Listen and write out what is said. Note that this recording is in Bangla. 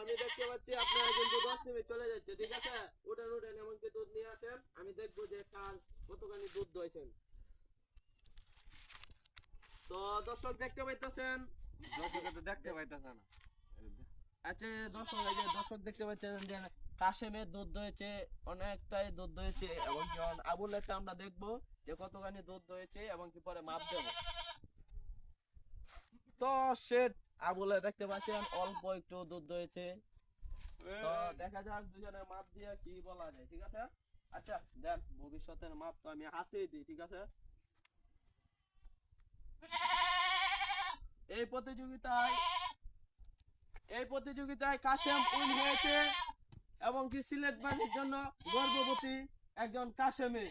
আমি দেখতে পাচ্ছি আপনারা কিন্তু 10 মিনিট চলে যাচ্ছে, ঠিক আছে? উঠেন উঠেন, এমনকি দুধ নিয়ে আসেন, আমি দেখবো যে কার কতখানি দুধ দইছেন। তো দর্শক দেখতে পাইতেছেন, দর্শকে তো দেখতে পাইতেছে না। আচ্ছা দর্শক, এই যে দর্শক দেখতে পাচ্ছেন যে কাশেমের দুধ দয়েছে, অনেকটাই দুধ দয়েছে, এবং কি আবুলেরটা আমরা দেখবো যে কতখানি দুধ দয়েছে এবং কি পরে মাপ দেবো। তো সেট আবুলে দেখতে পাচ্ছেন অল্প একটু দুধ দয়েছে। তো দেখা যাক দুজনের মাপ দিয়ে কি বলা যায়, ঠিক আছে? আচ্ছা দেন, ভবিষ্যতের মাপ তো আমি হাতেই দিই, ঠিক আছে? এই প্রতিযোগিতায় এই প্রতিযোগিতায় কাশেম উইন হয়েছে, এবং কি সিলেট বাহিনীর জন্য গর্ভবতী একজন কাশেমে।